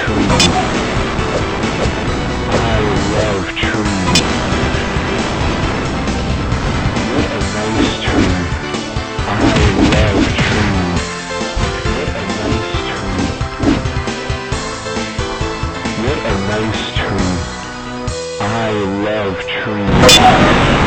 trees. I love trees. What a nice tree. I love trees. What a nice tree. What a nice tree. I love trees.